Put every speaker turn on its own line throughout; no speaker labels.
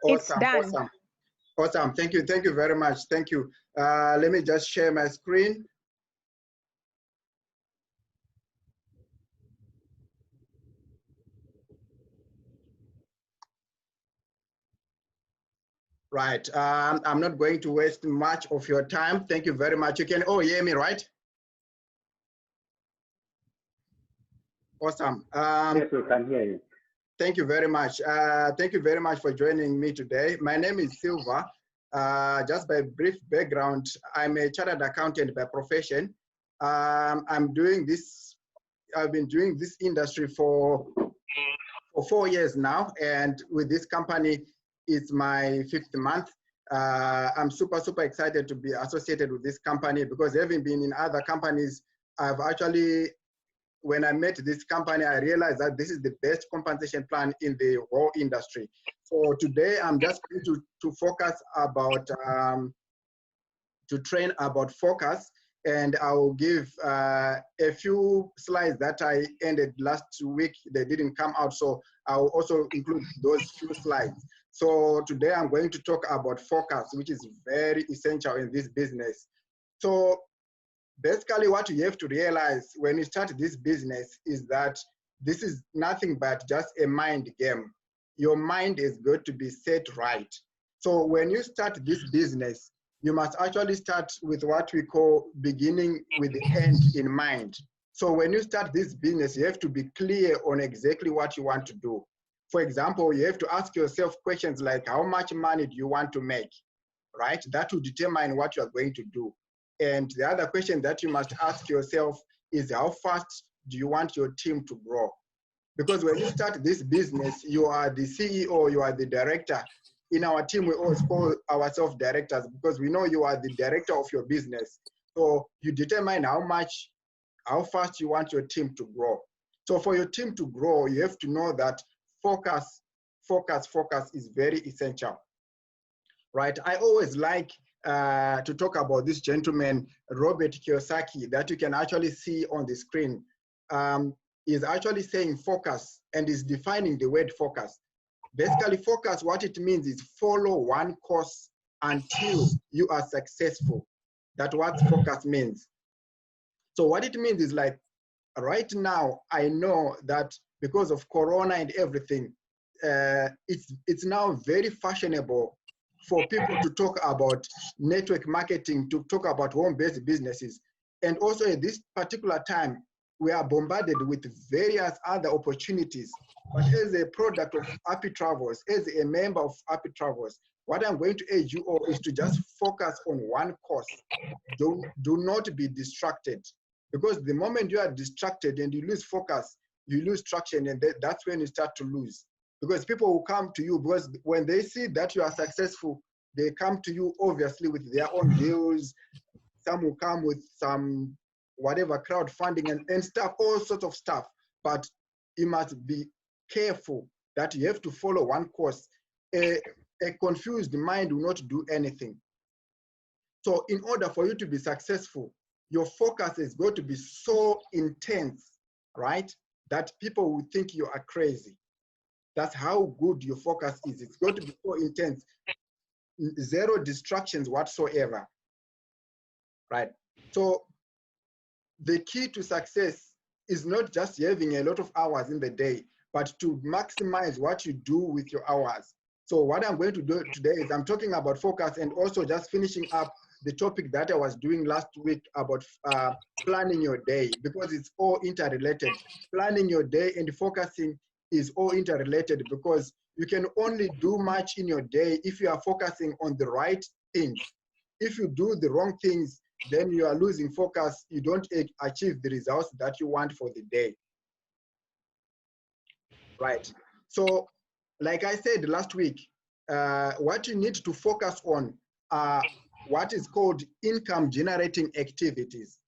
It's
Awesome,
done.
awesome, awesome. Thank you very much. Thank you. Let me just share my screen. Right. I'm not going to waste much of your time. Thank you very much. You can all hear me, right? Awesome.
Yes, we can hear you.
Thank you very much. Thank you very much for joining me today. My name is Silva. Just by brief background, I'm a chartered accountant by profession. I've been doing this industry for 4 years now, and with this company, it's my 5th month. I'm super excited to be associated with this company because having been in other companies, when I met this company, I realized that this is the best compensation plan in the whole industry. So today, I'm just going to focus about, to train about focus, and I will give a few slides that I ended last week. They didn't come out, so I will also include those few slides. So today, I'm going to talk about focus, which is very essential in this business. So basically, what you have to realize when you start this business is that this is nothing but just a mind game. Your mind is going to be set right. So when you start this business, you must actually start with what we call beginning with the end in mind. So when you start this business, you have to be clear on exactly what you want to do. For example, you have to ask yourself questions like, how much money do you want to make, right? That will determine what you are going to do. And the other question that you must ask yourself is, how fast do you want your team to grow? Because when you start this business, you are the CEO, you are the director. In our team, we always call ourselves directors because we know you are the director of your business. So you determine how fast you want your team to grow. So for your team to grow, you have to know that focus is very essential, right? I always like to talk about this gentleman, Robert Kiyosaki, that you can actually see on the screen. Is actually saying focus and is defining the word focus. Basically, focus, what it means is follow one course until you are successful. That's what focus means. So what it means is like, right now, I know that because of Corona and everything, it's now very fashionable for people to talk about network marketing, to talk about home-based businesses. And also at this particular time, we are bombarded with various other opportunities. But as a product of Happy Travels, as a member of Happy Travels, what I'm going to urge you all is to just focus on one course. Do not be distracted. Because the moment you are distracted and you lose focus, you lose traction, and that's when you start to lose. Because people will come to you, because when they see that you are successful, they come to you obviously with their own deals. Some will come with some whatever crowdfunding and stuff, all sorts of stuff. But you must be careful that you have to follow one course. A confused mind will not do anything. So in order for you to be successful, your focus is going to be so intense, right, that people will think you are crazy. That's how good your focus is. It's going to be so intense. Zero distractions whatsoever, right? So the key to success is not just having a lot of hours in the day, but to maximize what you do with your hours. So what I'm going to do today is I'm talking about focus and also just finishing up the topic that I was doing last week about planning your day, because it's all interrelated. Planning your day and focusing is all interrelated, because you can only do much in your day if you are focusing on the right things. If you do the wrong things, then you are losing focus. You don't achieve the results that you want for the day. Right. So, like I said last week, what you need to focus on are what is called income generating activities,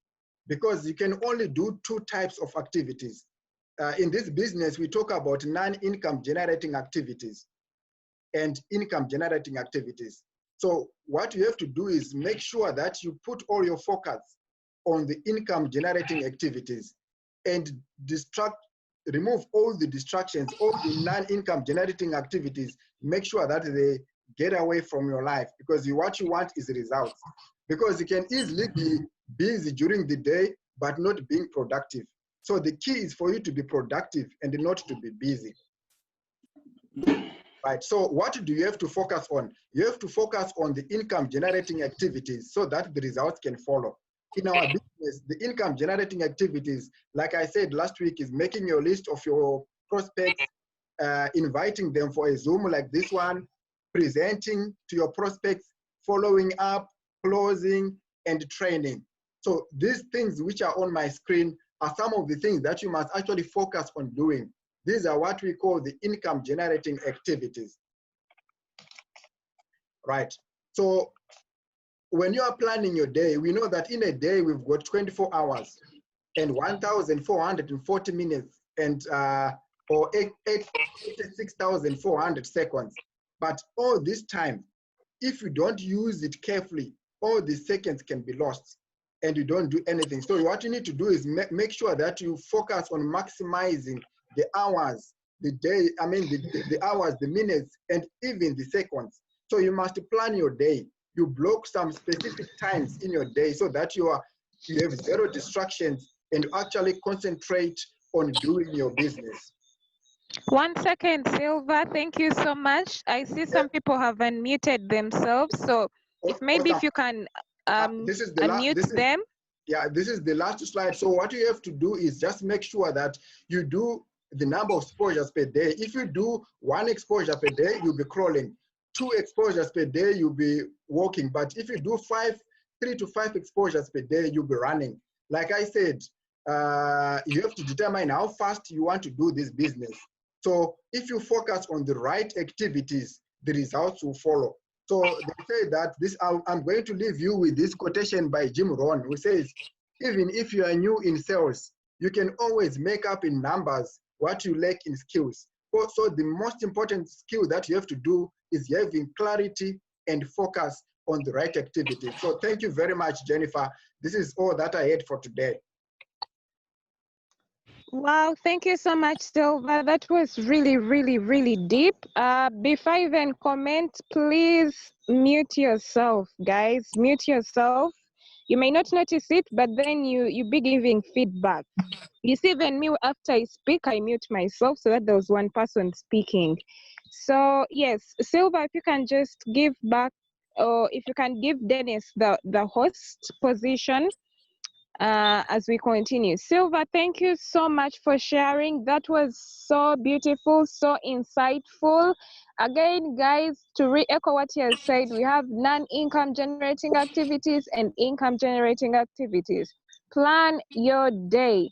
because you can only do 2 types of activities. In this business, we talk about non-income generating activities and income generating activities. So what you have to do is make sure that you put all your focus on the income generating activities and remove all the distractions, all the non-income generating activities. Make sure that they get away from your life, because what you want is results. Because you can easily be busy during the day, but not being productive. So the key is for you to be productive and not to be busy. Right, so what do you have to focus on? You have to focus on the income generating activities so that the results can follow. In our business, the income generating activities, like I said last week, is making your list of your prospects, inviting them for a Zoom like this one, presenting to your prospects, following up, closing, and training. So these things which are on my screen are some of the things that you must actually focus on doing. These are what we call the income generating activities. Right. So when you are planning your day, we know that in a day we've got 24 hours and 1,440 minutes and or 86,400 seconds. But all this time, if you don't use it carefully, all the seconds can be lost and you don't do anything. So what you need to do is make sure that you focus on maximizing the hours, the day, I mean the hours, the minutes, and even the seconds. So you must plan your day. You block some specific times in your day so that you have zero distractions and you actually concentrate on doing your business.
1 second, Silva. Thank you so much. I see some people have unmuted themselves. So if maybe if you can
this is the
unmute them.
Yeah, this is the last slide. So what you have to do is just make sure that you do the number of exposures per day. If you do 1 exposure per day, you'll be crawling. 2 exposures per day, you'll be walking. But if you do 3 to 5 exposures per day, you'll be running. Like I said, you have to determine how fast you want to do this business. So if you focus on the right activities, the results will follow. So they say that I'm going to leave you with this quotation by Jim Rohn, who says, even if you are new in sales, you can always make up in numbers what you lack in skills. So the most important skill that you have to do is having clarity and focus on the right activity. So thank you very much, Jenifer. This is all that I had for today.
Wow, thank you so much, Silva. That was really, really, really deep. Before I even comment, please mute yourself, guys. Mute yourself. You may not notice it, but then you be giving feedback. You see, even me, after I speak, I mute myself so that there was one person speaking. So yes, Silva, if you can just give back, or if you can give Dennis the host position, as we continue. Silva, thank you so much for sharing. That was so beautiful, so insightful. Again, guys, to re-echo what he has said, we have non-income generating activities and income generating activities. Plan your day.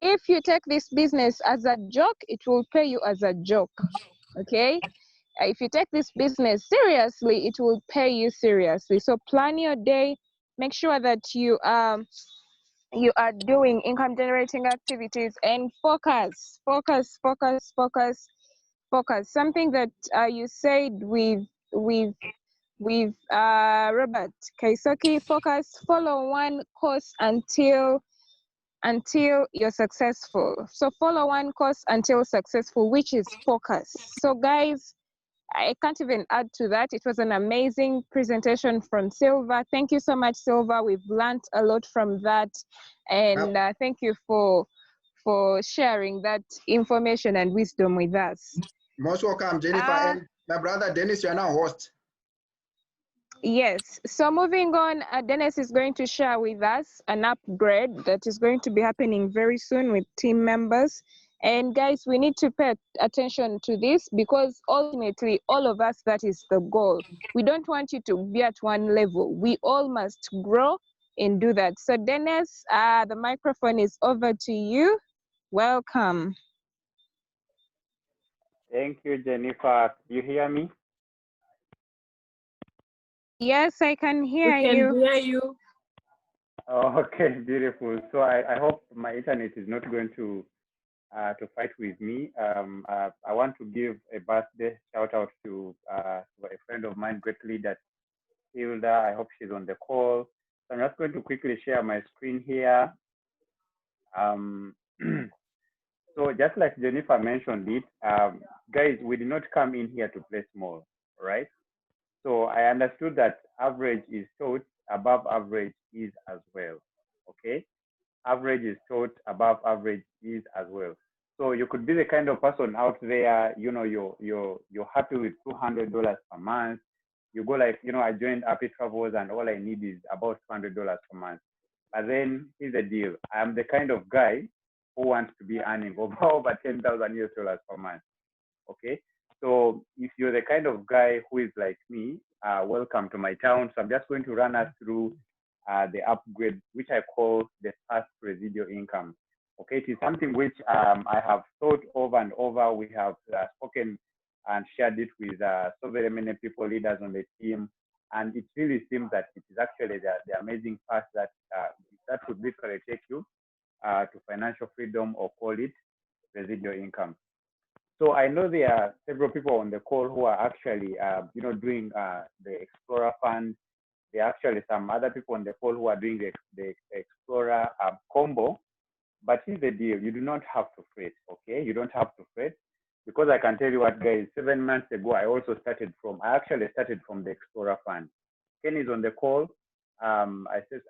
If you take this business as a joke, it will pay you as a joke, okay? If you take this business seriously, it will pay you seriously. So plan your day. Make sure that you are doing income generating activities and focus. Something that you said with Robert Kaisoki, focus, follow one course until you're successful. So follow one course until successful, which is focus. So guys, I can't even add to that. It was an amazing presentation from Silva. Thank you so much, Silva. We've learned a lot from that. And thank you for sharing that information and wisdom with us.
Most welcome, Jenifer. And my brother Denis, you are now host.
Yes. So moving on, Denis is going to share with us an upgrade that is going to be happening very soon with team members. And guys, we need to pay attention to this because ultimately all of us, that is the goal. We don't want you to be at one level. We all must grow and do that. So Denis, the microphone is over to you. Welcome.
Thank you, Jenifer. You hear me?
Yes, I can hear
you.
you.
We can hear you.
Oh, okay, beautiful. So I hope my internet is not going to fight with me. I want to give a birthday shout out to a friend of mine, great leader, Hilda. I hope she's on the call. So I'm just going to quickly share my screen here. So just like Jenifer mentioned it, guys, we did not come in here to play small, right? So I understood that average is taught, above average is as well. Okay, average is taught, above average is as well. So you could be the kind of person out there, you know, you're happy with $200 per month. You go like, you know, I joined Happy Travels and all I need is about $200 per month. But then here's the deal: I'm the kind of guy who wants to be earning over 10,000 US dollars per month. Okay, so if you're the kind of guy who is like me, welcome to my town. So I'm just going to run us through the upgrade, which I call the fast residual income. Okay, it is something which I have thought over and over. We have spoken and shared it with so very many people, leaders on the team, and it really seems that it is actually the amazing path that that would literally take you to financial freedom, or call it residual income. So I know there are several people on the call who are actually, you know, doing the Explorer Fund. There are actually some other people on the call who are doing the Explorer combo. But here's the deal: you do not have to fret. Okay, you don't have to fret, because I can tell you what, guys. 7 months ago, I actually started from the Explorer Fund. Ken is on the call. I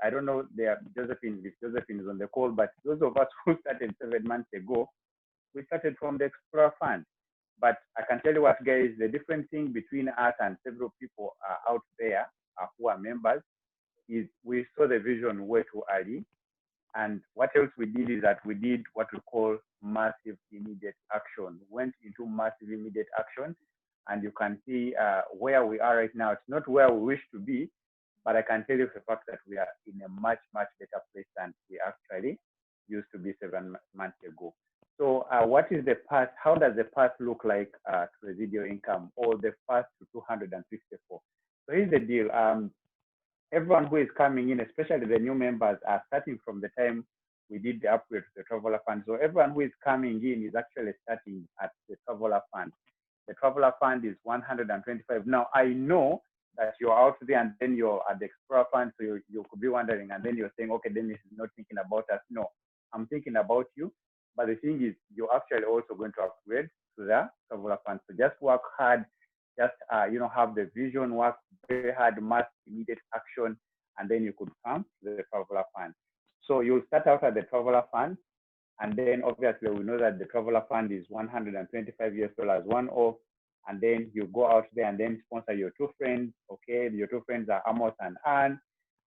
don't know if Josephine is on the call, but those of us who started 7 months ago, we started from the Explorer Fund. But I can tell you what, guys, the different thing between us and several people out there who are members is we saw the vision way too early. And what else we did is that we did what we call massive immediate action. We went into massive immediate action, and you can see where we are right now. It's not where we wish to be, but I can tell you for a fact that we are in a much, much better place than we actually used to be 7 months ago. So what is the path? How does the path look like to residual income, or the path to 254? So here's the deal. Everyone who is coming in, especially the new members, are starting from the time we did the upgrade to the Traveler Fund. So everyone who is coming in is actually starting at the Traveler Fund. The Traveler Fund is 125. Now, I know that you're out there and then you're at the Explorer Fund, so you could be wondering, and then you're saying, okay, Denis is not thinking about us. No, I'm thinking about you. But the thing is, you're actually also going to upgrade to the Traveler Fund. So just work hard, just you know, have the vision, work very hard, mass immediate action, and then you could come to the Traveler Fund. So you'll start out at the Traveler Fund, and then obviously we know that the Traveler Fund is 125 US dollars one off, and then you go out there and then sponsor your two friends. Okay, your two friends are Amos and Anne,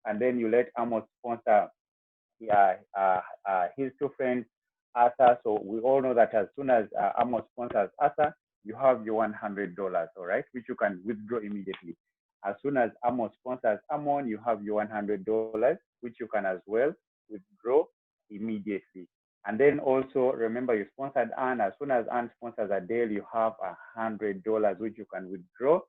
and then you let Amos sponsor his two friends, Arthur. So we all know that as soon as Amos sponsors Arthur, you have your $100, all right, which you can withdraw immediately. As soon as Amos sponsors Amon, you have your $100, which you can as well withdraw immediately. And then also remember, you sponsored Anne. As soon as Anne sponsors Adele, you have $100, which you can withdraw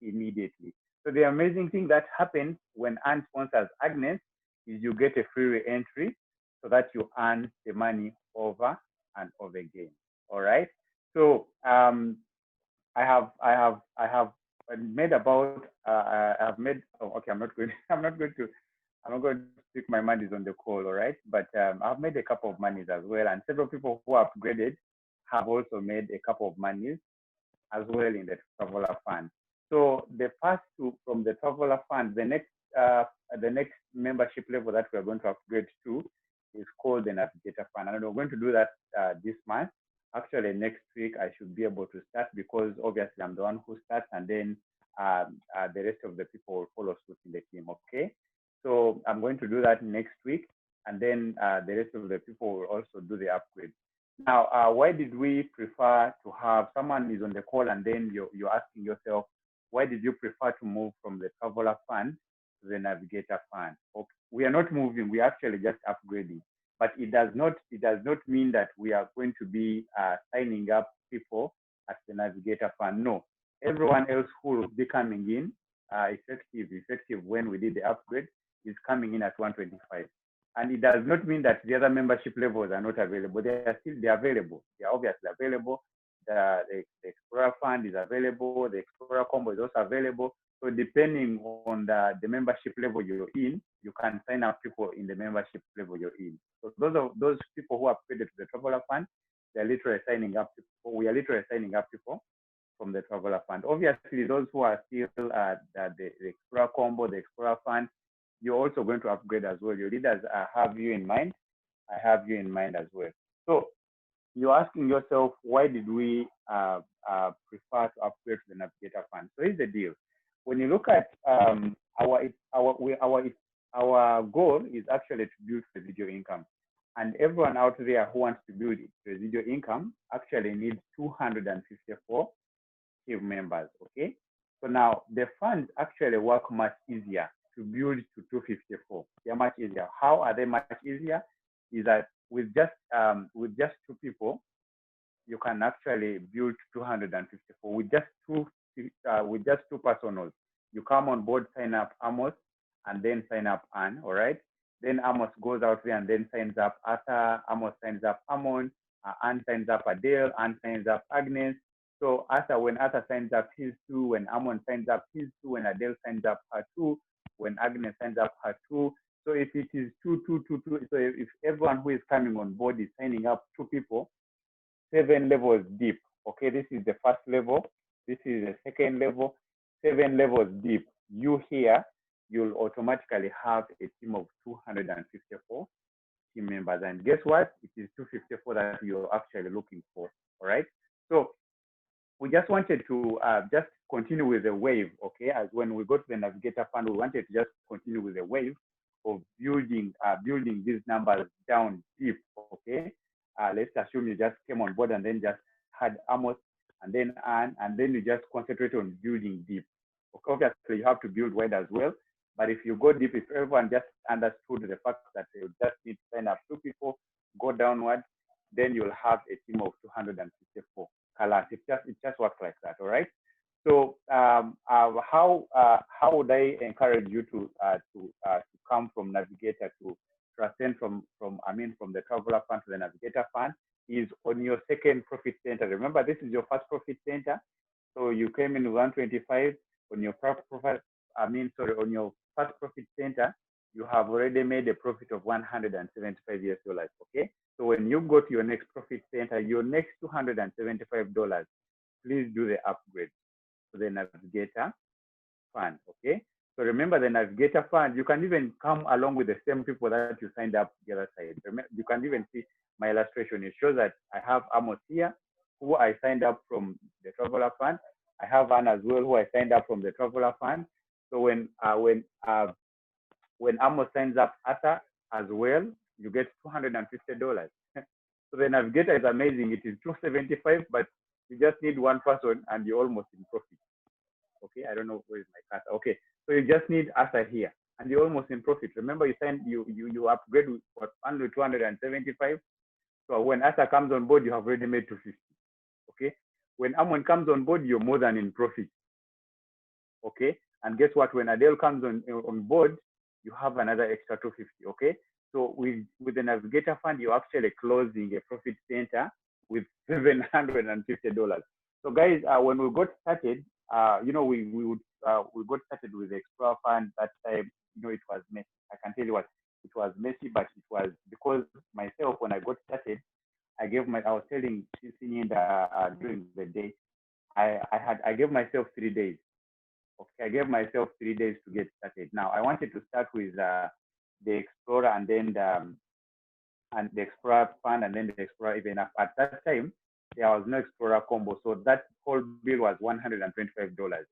immediately. So the amazing thing that happens when Anne sponsors Agnes is you get a free re-entry, so that you earn the money over and over again. All right. So I have made about I have made. Oh, okay, I'm not going to speak my monies on the call. All right, but I've made a couple of monies as well, and several people who have upgraded have also made a couple of monies as well in the Traveler Fund. So the path to from the Traveler Fund, the next membership level that we are going to upgrade to is called the Navigator Fund, and we're going to do that this month. Actually, next week I should be able to start, because obviously I'm the one who starts, and then the rest of the people will follow suit in the team. Okay, so I'm going to do that next week, and then the rest of the people will also do the upgrade. Now, why did we prefer to have someone is on the call, and then you're asking yourself, why did you prefer to move from the Traveler Fund to the Navigator Fund? Okay. We are not moving; we are actually just upgrading. But it does not mean that we are going to be signing up people at the Navigator Fund. No, everyone else who will be coming in effective when we did the upgrade is coming in at 125. And it does not mean that the other membership levels are not available. They're available. They are obviously available. The Explorer Fund is available. The Explorer Combo is also available. So depending on the membership level you're in, you can sign up people in the membership level you're in. So those people who are upgraded to the Traveler Fund, they're literally signing up people. We are literally signing up people from the Traveler Fund. Obviously, those who are still the Explorer Combo, the Explorer Fund, you're also going to upgrade as well. Your leaders have you in mind. I have you in mind as well. So you're asking yourself, why did we prefer to upgrade to the Navigator Fund? So here's the deal. When you look at our goal is actually to build residual income. And everyone out there who wants to build residual income actually needs 254 team members, okay? So now the funds actually work much easier to build to 254. They're much easier. How are they much easier? Is that with just 2 people, you can actually build 254 with just two personals. You come on board, sign up Amos, and then sign up Anne, all right? Then Amos goes out there and then signs up Arthur, Amos signs up Amon, Anne signs up Adele, Anne signs up Agnes. So when Arthur signs up his 2, when Amon signs up his 2, when Adele signs up her 2, when Agnes signs up her 2. So if it is 2, 2, 2, 2, so if everyone who is coming on board is signing up 2 people, 7 levels deep. Okay, this is the first level. This is the second level. 7 levels deep. You here, you'll automatically have a team of 254 team members. And guess what? It is 254 that you're actually looking for. All right. So we just wanted to just continue with the wave. Okay, as when we go to the Navigator Fund, we wanted to just continue with the wave of building these numbers down deep. Okay. Let's assume you just came on board and then just had Amos and then Anne, and then you just concentrate on building deep. Okay, obviously, you have to build wide as well. But if you go deep, if everyone just understood the fact that you just need to sign up 2 people, go downward, then you'll have a team of 254. It just works like that. All right. So how would I encourage you to come from Navigator to ascend from the Traveler Fund to the Navigator Fund is on your second profit center. Remember, this is your first profit center. So you came in 125 on your on your first profit center, you have already made a profit of $175 US. Okay. So when you go to your next profit center, your next $275, please do the upgrade to the Navigator Fund. Okay. So remember, the Navigator Fund, you can even come along with the same people that you signed up the other side. You can even see my illustration. It shows that I have Amos here, who I signed up from the Traveler Fund. I have Anne as well, who I signed up from the Traveler Fund. So when Amos signs up Arthur as well, you get $250. So the Navigator is amazing. It is $275, but you just need 1 person and you're almost in profit. Okay, I don't know where is my cursor. Okay, so you just need Arthur here and you're almost in profit. Remember, you upgrade with 275. So when Arthur comes on board, you have already made 250. Okay, when Amon comes on board, you're more than in profit. Okay, and guess what? When Adele comes on board, you have another extra 250. Okay, so with the Navigator Fund, you're actually closing a profit center with $750. So guys, when we got started, we got started with the Explorer Fund. That time, it was messy. I can tell you what, it was messy, but it was because myself, when I got started, I was telling Cicinda during the day, I gave myself 3 days. Okay, I gave myself 3 days to get started. Now I wanted to start with the Explorer and then the Explorer Fund and then the Explorer even up. At that time, there was no Explorer combo, so that whole bill was $125.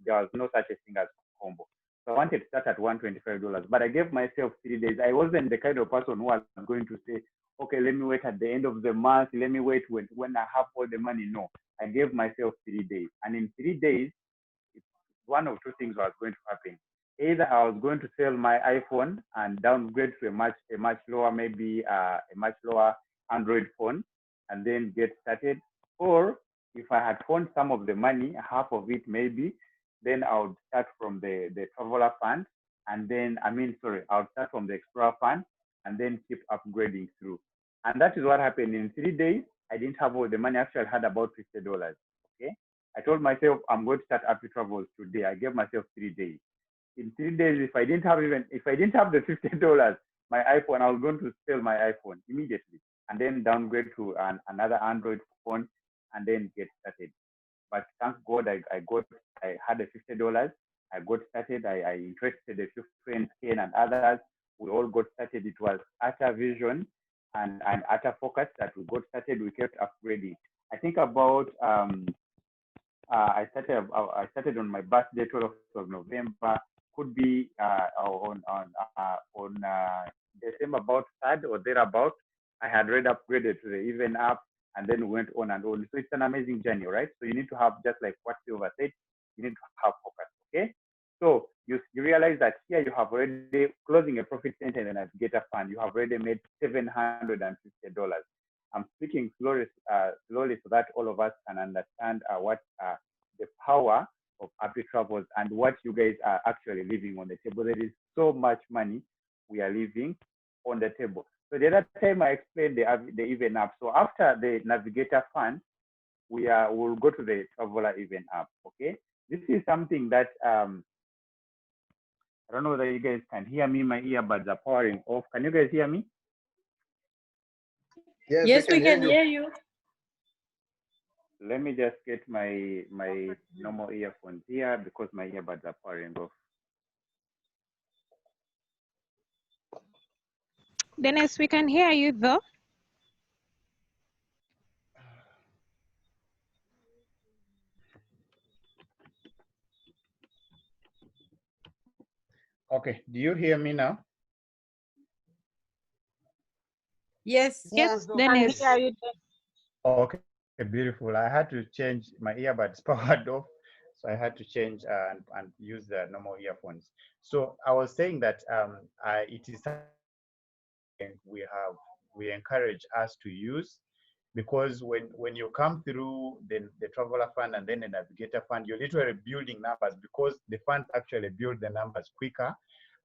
There was no such a thing as combo. So I wanted to start at $125, but I gave myself 3 days. I wasn't the kind of person who was going to say, okay, let me wait at the end of the month. Let me wait when I have all the money. No, I gave myself 3 days. And in 3 days, one of 2 things was going to happen. Either I was going to sell my iPhone and downgrade to a much lower, maybe a much lower Android phone, and then get started. Or if I had found some of the money, half of it maybe, then I would start from the Traveler Fund, and then I would start from the Explorer Fund, and then keep upgrading through. And that is what happened. In 3 days, I didn't have all the money. Actually, I had about $50. Okay. I told myself I'm going to start Happy Travels today. I gave myself 3 days. In 3 days, if I didn't have the $50, my iPhone, I was going to sell my iPhone immediately. and then downgrade to another Android phone, and then get started. But thank God I had a $50. I got started. I interested a few friends, Ken and others. We all got started. It was utter vision and utter focus that we got started. We kept upgrading. I think about I started on my birthday, 12th of November. Could be on December about 3rd or thereabout. I had already upgraded to the Even app, and then went on and on. So it's an amazing journey, right? So you need to have, just like what Silver said, you need to have focus. Okay. So you realize that here you have already closing a profit center in a Navigator fund. You have already made $750. I'm speaking slowly so that all of us can understand what the power of Happy Travels and what you guys are actually leaving on the table. There is so much money we are leaving on the table. So the other time I explained the Even app. So after the Navigator fund, we'll go to the Traveler Even app. Okay, this is something that I don't know whether you guys can hear me. My earbuds are powering off. Can you guys hear me?
Yes, we can hear you.
Let me just get my normal earphones here because my earbuds are powering off.
Dennis, we can hear you though.
Okay, do you hear me now?
Yes.
Yes, Dennis.
Okay, beautiful. I had to change my earbuds powered off, so I had to change and use the normal earphones. So I was saying that it is something we encourage us to use, because when you come through the Traveler Fund and then the Navigator Fund, you're literally building numbers, because the funds actually build the numbers quicker.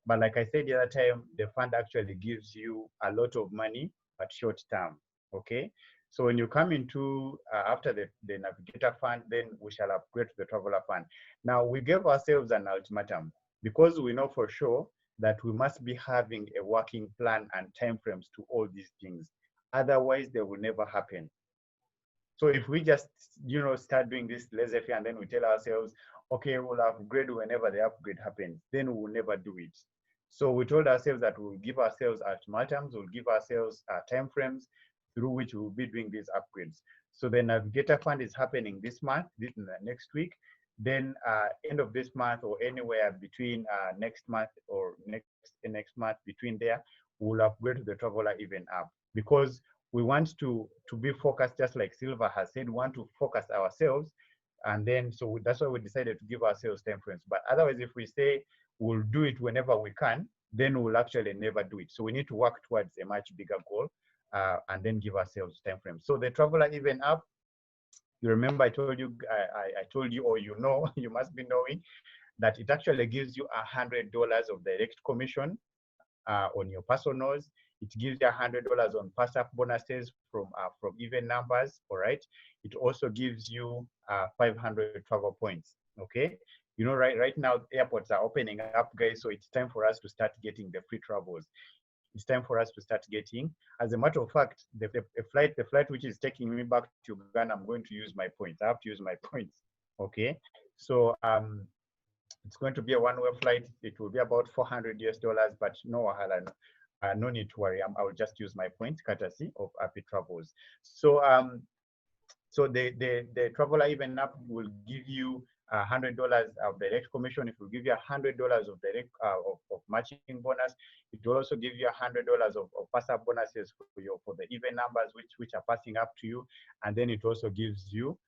But like I said the other time, the fund actually gives you a lot of money, but short term, okay? So when you come into, after the Navigator Fund, then we shall upgrade to the Traveler Fund. Now, we gave ourselves an ultimatum, because we know for sure that we must be having a working plan and timeframes to all these things. Otherwise, they will never happen. So if we just, start doing this laissez-faire and then we tell ourselves, okay, we'll upgrade whenever the upgrade happens, then we'll never do it. So we told ourselves that we'll give ourselves ultimatums, we'll give ourselves timeframes through which we'll be doing these upgrades. So the Navigator Fund is happening this month, next week. Then end of this month, or anywhere between next month or next month, between there, we'll upgrade to the Traveler Even app, because we want to be focused, just like Silva has said. We want to focus ourselves, and then so that's why we decided to give ourselves time frames. But otherwise, if we say we'll do it whenever we can, then we'll actually never do it. So we need to work towards a much bigger goal, and then give ourselves time frames. So the Traveler Even app, you remember I told you, or you must be knowing that it actually gives you $100 of direct commission on your personals. It gives you $100 on pass up bonuses from even numbers. All right. It also gives you 500 travel points. Okay. Right now airports are opening up, guys. So it's time for us to start getting the free travels. It's time for us to start getting. As a matter of fact, the flight which is taking me back to Uganda, I'm going to use my points. I have to use my points. Okay. So it's going to be a one-way flight. It will be about $400 US, but no no need to worry. I will just use my points, courtesy of Happy Travels. So so the Traveler Even app will give you $100 of direct commission. It will give you $100 of direct of matching bonus. It will also give you $100 of pass up bonuses for the even numbers which are passing up to you, and then it also gives you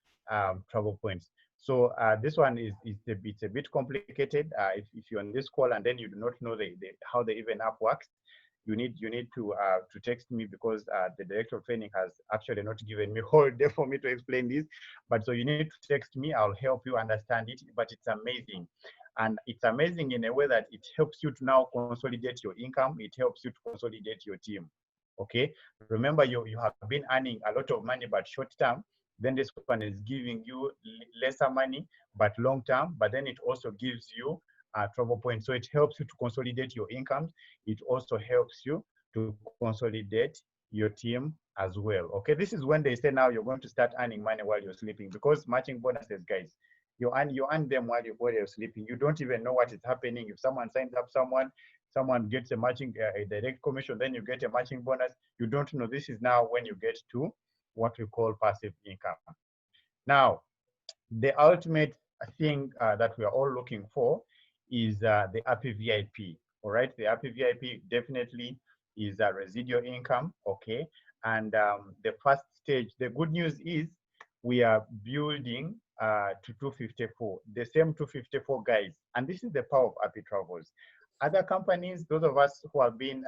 travel points. So this one it's a bit complicated. If you're on this call and then you do not know how the Even app works, you need to text me, because the director of training has actually not given me whole day for me to explain this. But so you need to text me. I'll help you understand it. But it's amazing, and it's amazing in a way that it helps you to now consolidate your income. It helps you to consolidate your team. Okay, remember you have been earning a lot of money but short term. Then this one is giving you lesser money but long term. But then it also gives you travel points. So it helps you to consolidate your income. It also helps you to consolidate your team as well. Okay, this is when they say now you're going to start earning money while you're sleeping, because matching bonuses, guys, you earn them while you're sleeping. You don't even know what is happening. If someone signs up someone gets a matching a direct commission, then you get a matching bonus. You don't know. This is now when you get to what we call passive income. Now, the ultimate thing that we are all looking for is the happy VIP. All right, the happy VIP definitely is a residual income. Okay, and the first stage, the good news is we are building to 254, the same 254 guys, and this is the power of Happy Travels. Other companies, those of us who have been,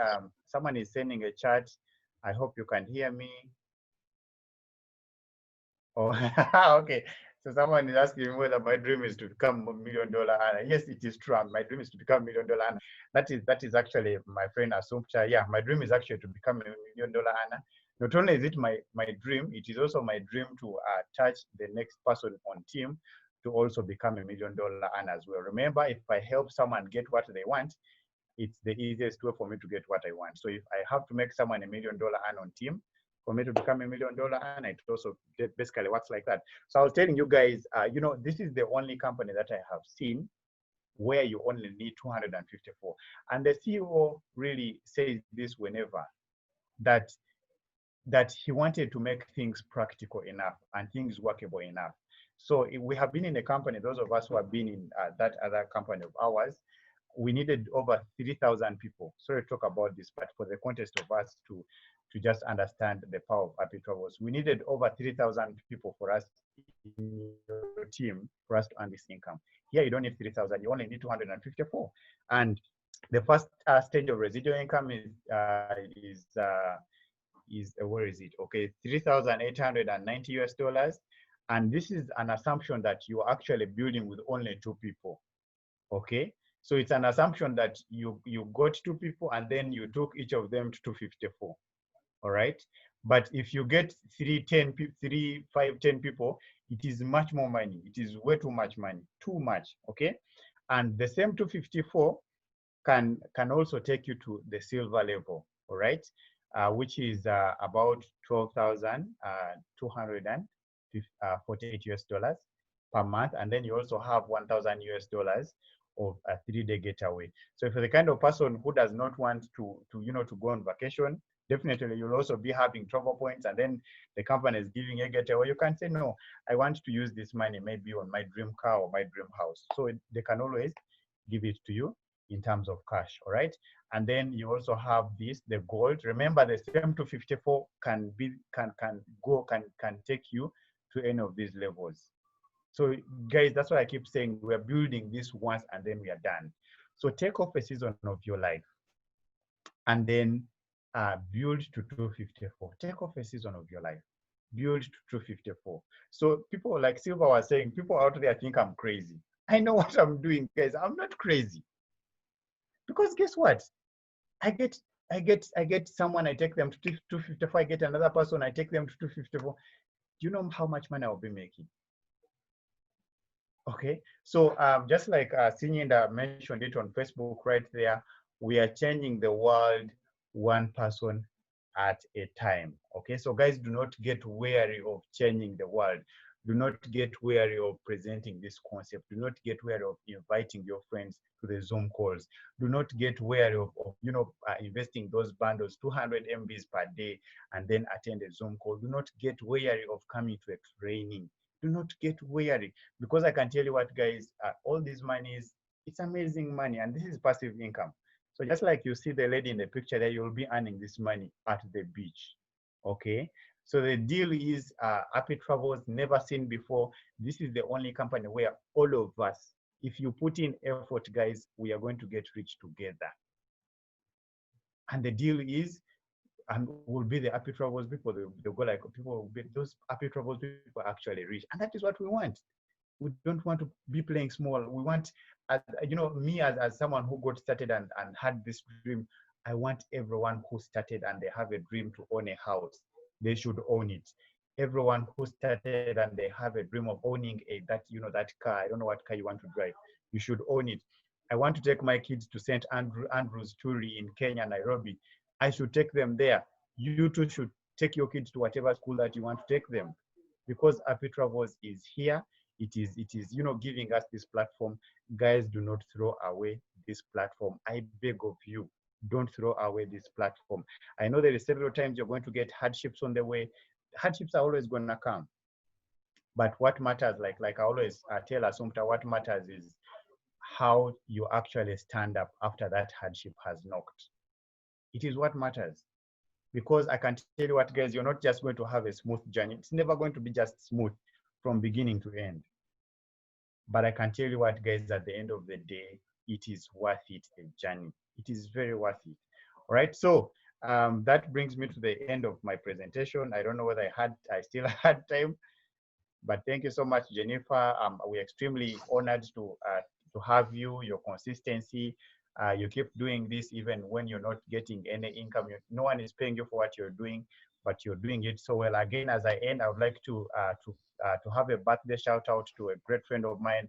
someone is sending a chat. I hope you can hear me. Oh, okay. So someone is asking me whether my dream is to become $1 million earner. Yes, it is true. My dream is to become $1 million earner. That is actually my friend Assumpta. Yeah, my dream is actually to become $1 million earner. Not only is it my dream, it is also my dream to touch the next person on team to also become $1 million earner as well. Remember, if I help someone get what they want, it's the easiest way for me to get what I want. So if I have to make someone $1 million earner on team, for me to become $1 million earner, it also basically works like that. So I was telling you guys, you know, this is the only company that I have seen where you only need 254. And the CEO really says this whenever, that he wanted to make things practical enough and things workable enough. So we have been in a company, those of us who have been in that other company of ours, we needed over 3,000 people. Sorry to talk about this, but for the context of us to just understand the power of Happy Travels, we needed over 3,000 people for us in your team for us to earn this income. Here, you don't need 3,000, you only need 254. And the first stage of residual income is where is it? Okay, 3,890 US dollars. And this is an assumption that you're actually building with only 2 people. Okay, so it's an assumption that you got 2 people and then you took each of them to 254. All right, but if you get 3, 10, 3, 5, 10 people, it is much more money. It is way too much money, too much. Okay, and the same 254 can also take you to the silver level. All right, which is about 12,248 US dollars per month, and then you also have 1,000 US dollars of a 3-day getaway. So if you're the kind of person who does not want to go on vacation, definitely you'll also be having travel points, and then the company is giving a getaway. You can say, no, I want to use this money maybe on my dream car or my dream house. So they can always give it to you in terms of cash. All right, and then you also have this, the gold. Remember, the same 254 can take you to any of these levels. So guys, that's what I keep saying. We're building this once and then we are done. So take off a season of your life and then build to 254. Take off a season of your life, build to 254. So people, like Silva was saying, people out there think I'm crazy. I know what I'm doing, guys. I'm not crazy. Because guess what? I get someone, I take them to 254, I get another person, I take them to 254. Do you know how much money I'll be making? Okay, so just like Sinyinda mentioned it on Facebook right there, we are changing the world one person at a time. Okay, so guys, do not get weary of changing the world. Do not get weary of presenting this concept. Do not get weary of inviting your friends to the Zoom calls. Do not get weary of investing those bundles, 200 MBs per day, and then attend a Zoom call. Do not get weary of coming to a training. Do not get weary, because I can tell you what, guys, all these monies, it's amazing money, and this is passive income. So just like you see the lady in the picture there, you'll be earning this money at the beach. Okay, so the deal is Happy Travels, never seen before. This is the only company where all of us, if you put in effort, guys, we are going to get rich together. And the deal is, and will be the Happy Travels people. They'll go like, people will be, those Happy Travels people are actually rich, and that is what we want. We don't want to be playing small. We want, me as someone who got started and had this dream, I want everyone who started and they have a dream to own a house, they should own it. Everyone who started and they have a dream of owning that car, I don't know what car you want to drive, you should own it. I want to take my kids to St. Andrew's Turi in Kenya, Nairobi. I should take them there. you too should take your kids to whatever school that you want to take them, because Happy Travels is here. It is, giving us this platform. Guys, do not throw away this platform. I beg of you, don't throw away this platform. I know there is several times you're going to get hardships on the way. Hardships are always going to come. But what matters, like I always tell Assumpta, what matters is how you actually stand up after that hardship has knocked. It is what matters. Because I can tell you what, guys, you're not just going to have a smooth journey. It's never going to be just smooth from beginning to end. But I can tell you what, guys, at the end of the day, it is worth it, the journey. It is very worth it. All right, so that brings me to the end of my presentation. I don't know whether I still had time, but thank you so much, Jenifer. We're extremely honored to have you, your consistency. You keep doing this even when you're not getting any income. No one is paying you for what you're doing, but you're doing it so well. Again, as I end, I would like to have a birthday shout out to a great friend of mine,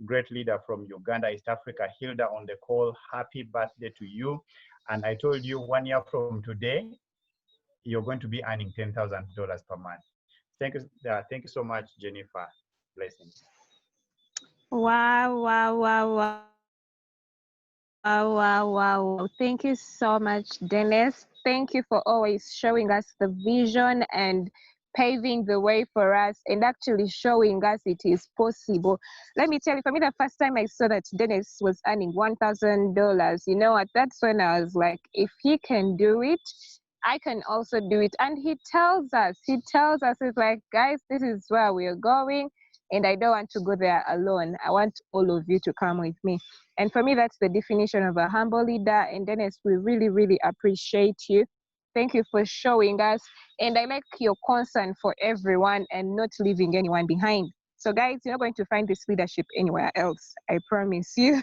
great leader from Uganda, East Africa, Hilda on the call. Happy birthday to you. And I told you 1 year from today, you're going to be earning $10,000 per month. Thank you so much, Jenifer. Blessings.
Wow, wow, wow, wow. Wow, wow, wow. Thank you so much, Dennis. Thank you for always showing us the vision and paving the way for us and actually showing us it is possible. Let me tell you, for me, the first time I saw that Dennis was earning $1,000, that's when I was like, if he can do it, I can also do it. And he tells us, it's like, guys, this is where we are going. And I don't want to go there alone. I want all of you to come with me. And for me, that's the definition of a humble leader. And Dennis, we really, really appreciate you. Thank you for showing us. And I like your concern for everyone and not leaving anyone behind. So guys, you're not going to find this leadership anywhere else. I promise you.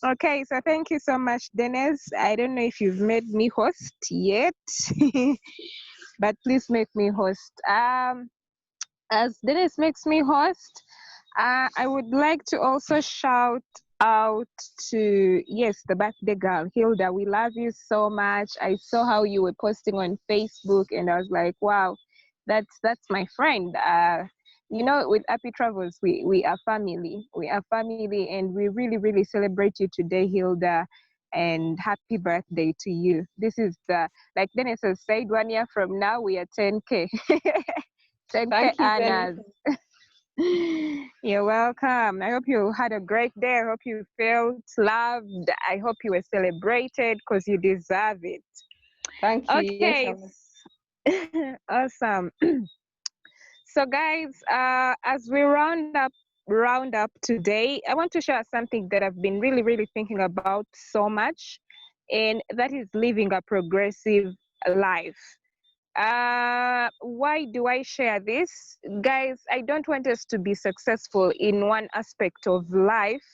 Okay, so thank you so much, Dennis. I don't know if you've made me host yet, but please make me host. As Dennis makes me host, I would like to also shout out to, yes, the birthday girl, Hilda. We love you so much. I saw how you were posting on Facebook and I was like, wow, that's my friend. With Happy Travels, we are family. We are family and we really, really celebrate you today, Hilda. And happy birthday to you. This is like Dennis has said, 1 year from now, we are 10K. 10K
Thank you,
Annas. You're welcome. I hope you had a great day. I hope you felt loved. I hope you were celebrated because you deserve it.
Thank you.
Okay. Yes, awesome. So guys, as we round up today, I want to share something that I've been really, really thinking about so much, and that is living a progressive life. Why do I share this? Guys, I don't want us to be successful in one aspect of life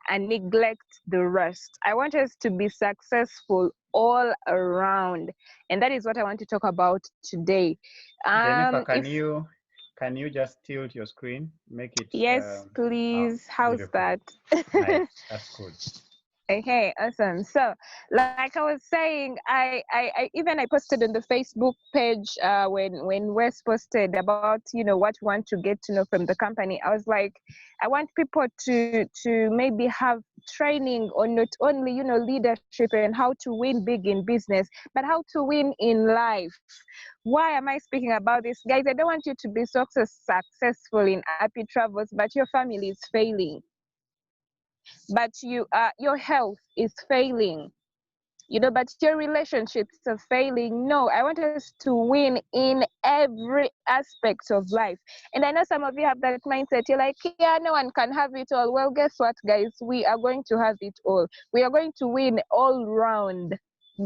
and neglect the rest. I want us to be successful all around. And that is what I want to talk about today.
Jenifer, can you just tilt your screen? Make it.
Yes, please. How's
beautiful.
that?
Nice. That's good.
Okay, awesome. So, like I was saying, I even I posted on the Facebook page when Wes posted about what we want to get to know from the company. I was like, I want people to maybe have training on not only leadership and how to win big in business, but how to win in life. Why am I speaking about this, guys? I don't want you to be so successful in Happy Travels, but your family is failing. But your health is failing, but your relationships are failing. No, I want us to win in every aspect of life. And I know some of you have that mindset. You're like, yeah, no one can have it all. Well, guess what, guys? We are going to have it all. We are going to win all round,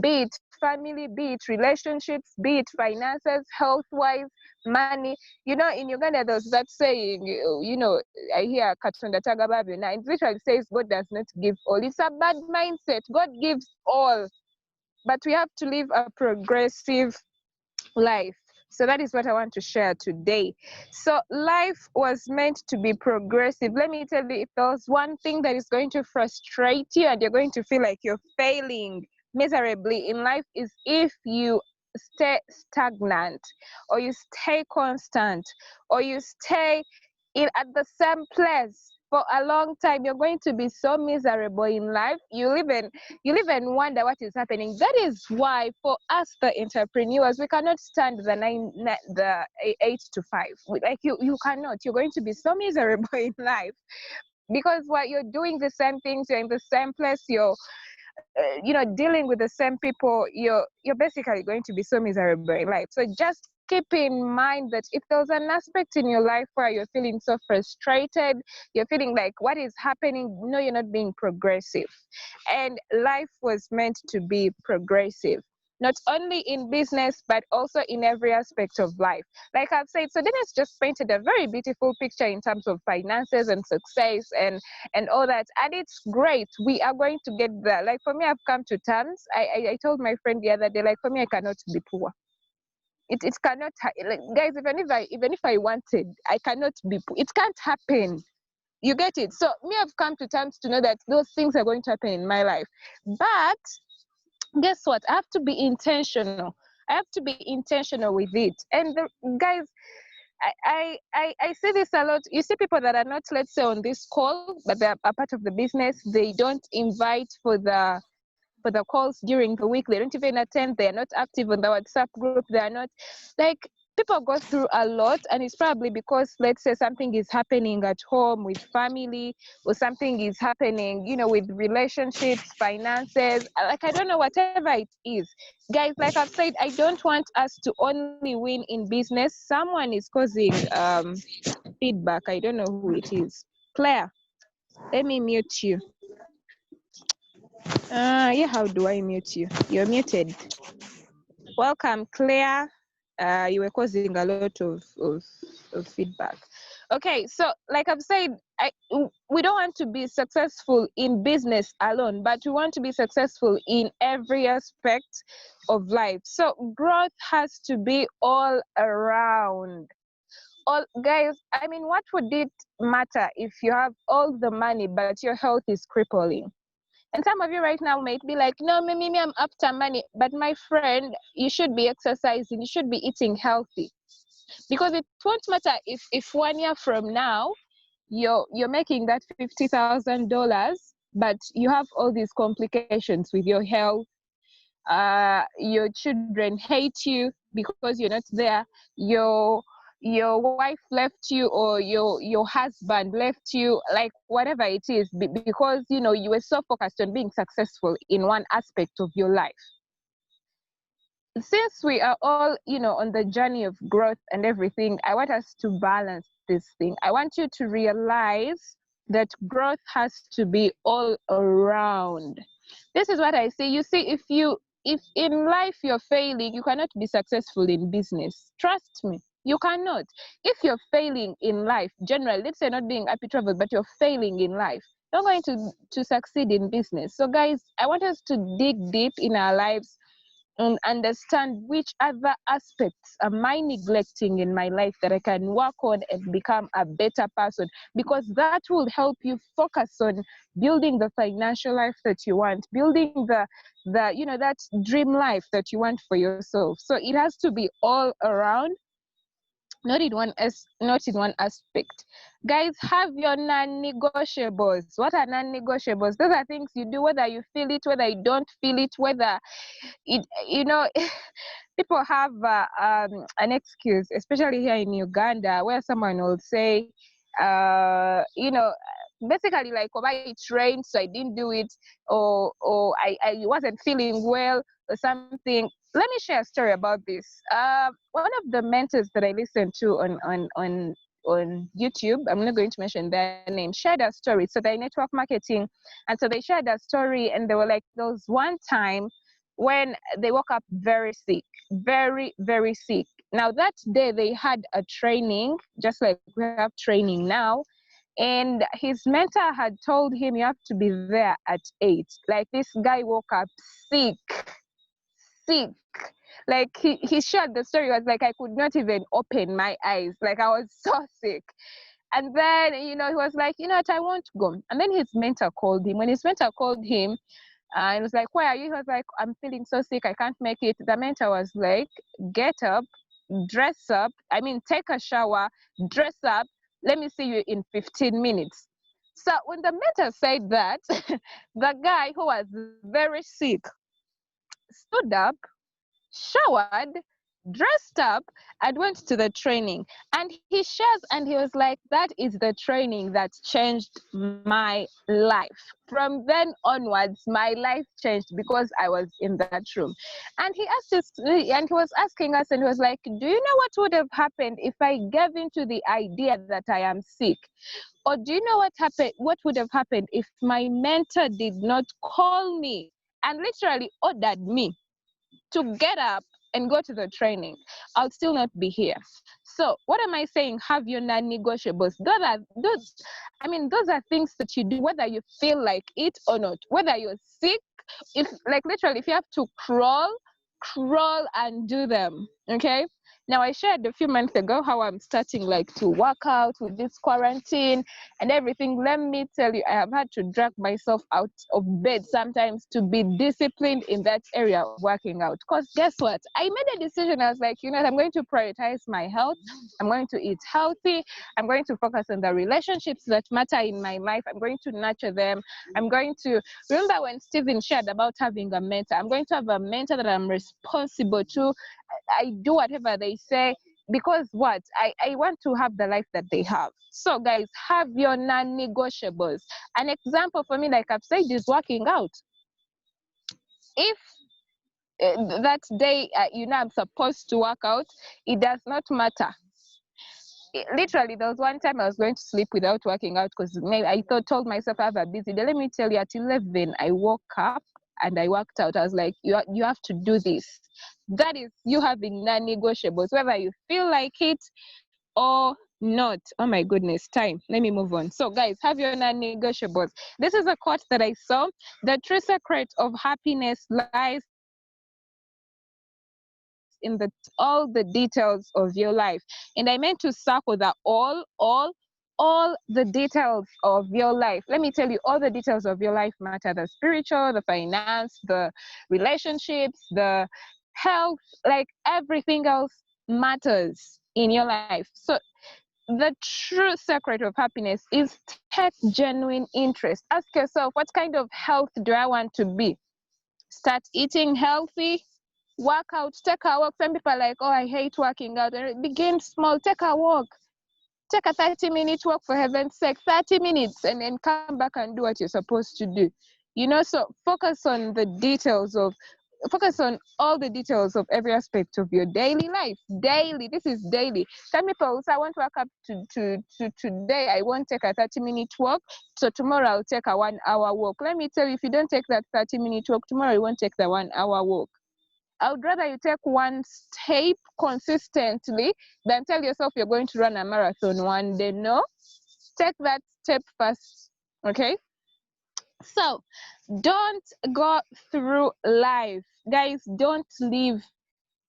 be it family, be it relationships, be it finances, health-wise, money. In Uganda, there's that saying, I hear Katonda Tagababe, now it literally says God does not give all. It's a bad mindset. God gives all. But we have to live a progressive life. So that is what I want to share today. So life was meant to be progressive. Let me tell you, if there was one thing that is going to frustrate you and you're going to feel like you're failing miserably in life, is if you stay stagnant, or you stay constant, or you stay at the same place for a long time, you're going to be so miserable in life. You'll even wonder what is happening. That is why for us, the entrepreneurs, we cannot stand the 8 to 5. Like you cannot. You're going to be so miserable in life because what you're doing the same things, you're in the same place, you're dealing with the same people, you're basically going to be so miserable in life. So just keep in mind that if there's an aspect in your life where you're feeling so frustrated, you're feeling like what is happening, no, you're not being progressive. And life was meant to be progressive, not only in business, but also in every aspect of life. Like I've said, so Dennis just painted a very beautiful picture in terms of finances and success and all that. And it's great. We are going to get there. Like for me, I've come to terms. I told my friend the other day, like for me, I cannot be poor. It cannot, like, guys, even if I wanted, I cannot be poor. It can't happen. You get it? So me, I've come to terms to know that those things are going to happen in my life. But guess what? I have to be intentional. I have to be intentional with it. And guys, I see this a lot. You see people that are not, let's say, on this call, but they're a part of the business. They don't invite for the calls during the week. They don't even attend. They are not active on the WhatsApp group. They are not, like, people go through a lot, and it's probably because, let's say, something is happening at home with family, or something is happening, with relationships, finances. Like, I don't know, whatever it is. Guys, like I've said, I don't want us to only win in business. Someone is causing feedback. I don't know who it is. Claire, let me mute you. Yeah, how do I mute you? You're muted. Welcome, Claire. You were causing a lot of feedback. Okay, so like I've said, we don't want to be successful in business alone, but we want to be successful in every aspect of life. So growth has to be all around. Guys, I mean, what would it matter if you have all the money, but your health is crippling? And some of you right now might be like, no, me, I'm after money. But my friend, you should be exercising. You should be eating healthy. Because it won't matter if 1 year from now, you're making that $50,000, but you have all these complications with your health. Your children hate you because you're not there. Your wife left you, or your husband left you, like whatever it is, because you were so focused on being successful in one aspect of your life. Since we are all on the journey of growth and everything, I want us to balance this thing. I want you to realize that growth has to be all around. This is what I say. You see, if in life you're failing, you cannot be successful in business. Trust me, you cannot. If you're failing in life, generally, let's say not being happy travel, but you're failing in life, you're going to succeed in business. So guys, I want us to dig deep in our lives and understand which other aspects am I neglecting in my life that I can work on and become a better person, because that will help you focus on building the financial life that you want, building the that dream life that you want for yourself. So it has to be all around, not in one aspect. Guys, have your non-negotiables. What are non-negotiables? Those are things you do whether you feel it, whether you don't feel it, whether it people have an excuse, especially here in Uganda, where someone will say basically like, oh, it rained so I didn't do it, or I wasn't feeling well or something. Let me share a story about this. One of the mentors that I listened to on YouTube, I'm not going to mention their name, shared a story. So they're network marketing, and so they shared a story, and they were like, there was one time when they woke up very sick, very, very sick. Now that day they had a training, just like we have training now, and his mentor had told him, you have to be there at 8. Like, this guy woke up sick. Like, he shared the story. Was like, I could not even open my eyes. Like, I was so sick. And then, he was like, what, I won't go. And then his mentor called him. When his mentor called him, And it was like, why are you? He was like, I'm feeling so sick, I can't make it. The mentor was like, get up, dress up, take a shower, dress up, let me see you in 15 minutes. So when the mentor said that, the guy who was very sick stood up, showered, dressed up, and went to the training. And he shares, and he was like, that is the training that changed my life. From then onwards, my life changed because I was in that room. And he asked us, and he was asking us, and he was like, do you know what would have happened if I gave into the idea that I am sick? Or do you know what would have happened if my mentor did not call me and literally ordered me to get up and go to the training? I'll still not be here. So what am I saying? Have your non-negotiables. Those are things that you do whether you feel like it or not, whether you're sick, if you have to crawl and do them. Okay, now I shared a few months ago how I'm starting to work out with this quarantine and everything. Let me tell you, I have had to drag myself out of bed sometimes to be disciplined in that area of working out. Because guess what? I made a decision. I was like, I'm going to prioritize my health. I'm going to eat healthy. I'm going to focus on the relationships that matter in my life. I'm going to nurture them. I'm going to remember when Stephen shared about having a mentor. I'm going to have a mentor that I'm responsible to. I do whatever they say because I want to have the life that they have. So guys, have your non-negotiables. An example for me, like I've said, is working out. If that day I'm supposed to work out, it does not matter. Literally, there was one time I was going to sleep without working out because I told myself I have a busy day. Let me tell you, at 11 I woke up and I worked out. I was like, you have to do this. That is you having non-negotiables, whether you feel like it or not. Oh my goodness, time. Let me move on. So guys, have your non-negotiables. This is a quote that I saw. The true secret of happiness lies in all the details of your life. And I meant to circle that all the details of your life. Let me tell you, all the details of your life matter: the spiritual, the finance, the relationships, the health, everything else matters in your life. So the true secret of happiness is take genuine interest. Ask yourself, what kind of health do I want to be? Start eating healthy, work out, take a walk. Some people are like, oh, I hate working out. And begin small, take a walk. Take a 30-minute walk, for heaven's sake, 30 minutes, and then come back and do what you're supposed to do. So focus on all the details of every aspect of your daily life. Daily, this is daily. Some people say, I want to wake up to today, I won't take a 30-minute walk, so tomorrow I'll take a 1-hour walk. Let me tell you, if you don't take that 30-minute walk, tomorrow you won't take the 1-hour walk. I would rather you take one step consistently than tell yourself you're going to run a marathon one day. No, take that step first, okay? So don't go through life. Guys, don't live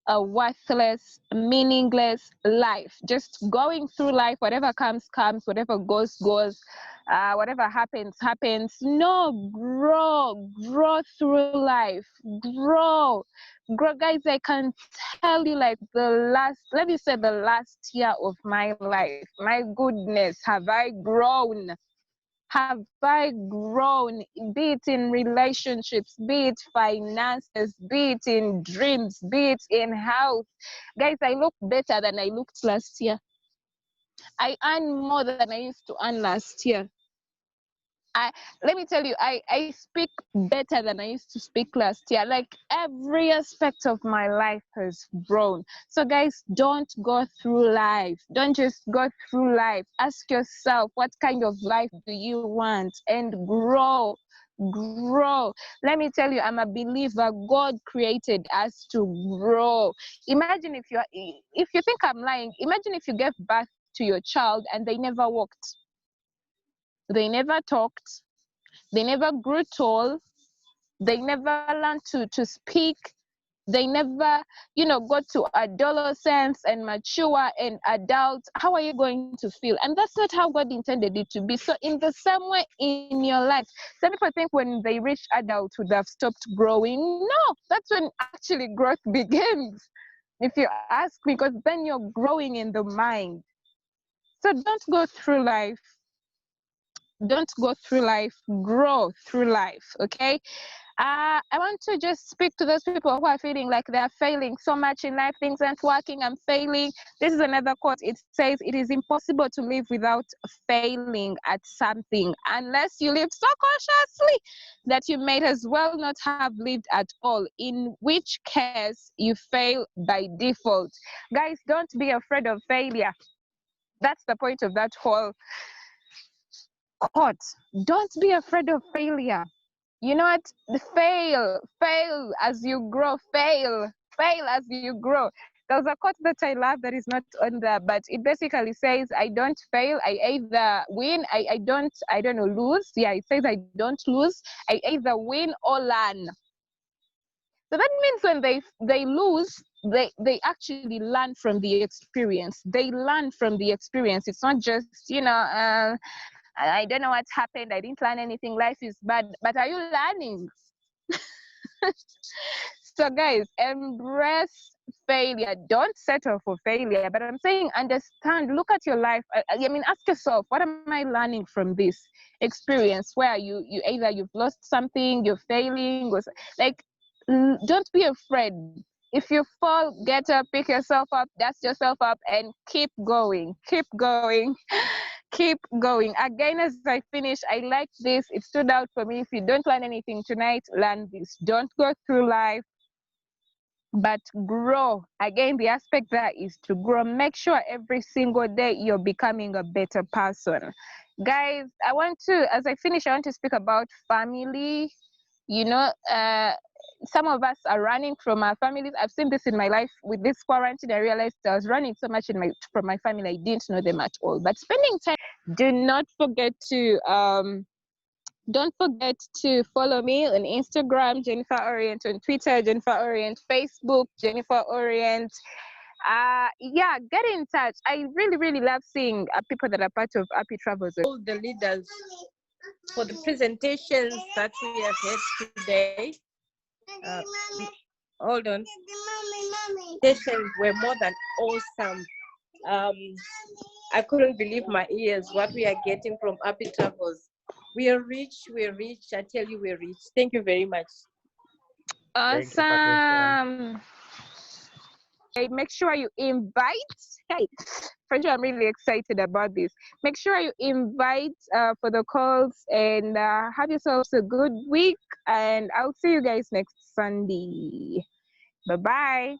a worthless, meaningless life. Just going through life, whatever comes, whatever goes, whatever happens. No, grow through life. Grow. Guys, I can tell you, let me say the last year of my life, my goodness, have I grown? Have I grown, be it in relationships, be it finances, be it in dreams, be it in health? Guys, I look better than I looked last year. I earn more than I used to earn last year. Let me tell you, I speak better than I used to speak last year. Every aspect of my life has grown. So guys, don't go through life. Don't just go through life. Ask yourself, what kind of life do you want? And grow. Let me tell you, I'm a believer. God created us to grow. Imagine if you think I'm lying, imagine if you gave birth to your child and they never walked. They never talked, they never grew tall, they never learned to speak, they never, you know, go to adolescence and mature and adult, how are you going to feel? And that's not how God intended it to be. So in the same way in your life, some people think when they reach adulthood they've stopped growing. No, that's when actually growth begins, if you ask me, because then you're growing in the mind. So don't go through life, grow through life, okay? I want to just speak to those people who are feeling like they're failing so much in life, things aren't working, I'm failing. This is another quote. It says, it is impossible to live without failing at something, unless you live so cautiously that you might as well not have lived at all, in which case you fail by default. Guys, don't be afraid of failure. That's the point of that whole quote. Don't be afraid of failure. You know what? Fail as you grow, fail as you grow. There's a quote that I love that is not on there, but it basically says, I don't fail, I either win, I don't know, lose. Yeah, it says I don't lose, I either win or learn. So that means when they lose, they actually learn from the experience. They learn from the experience. It's not just, you know, I don't know what's happened, I didn't learn anything, life is bad, but are you learning? So guys, embrace failure. Don't settle for failure, but I'm saying understand, look at your life. I mean, ask yourself, what am I learning from this experience where you either you've lost something, you're failing, or like, don't be afraid. If you fall, get up, pick yourself up, dust yourself up, and keep going. Keep going. Keep going. Again, as I finish, I like this. It stood out for me. If you don't learn anything tonight, learn this. Don't go through life, but grow. Again, the aspect there is to grow. Make sure every single day you're becoming a better person. Guys, I want to, as I finish, I want to speak about family. You know, some of us are running from our families. I've seen this in my life with this quarantine. I realized I was running so much from my family. I didn't know them at all. But spending time, do not forget to don't forget to follow me on Instagram, Jenifer Orient, on Twitter, Jenifer Orient, Facebook, Jenifer Orient. Yeah, get in touch. I really love seeing people that are part of Happy Travels.
All the leaders for the presentations that we have had today. Hold on. Presentations were more than awesome. I couldn't believe my ears what we are getting from Happy Travels. We are rich. I tell you, we're rich. Thank you very much.
Awesome. Hey, make sure you invite. Hey, French, I'm really excited about this. Make sure you invite for the calls, and have yourselves a good week. And I'll see you guys next Sunday. Bye-bye.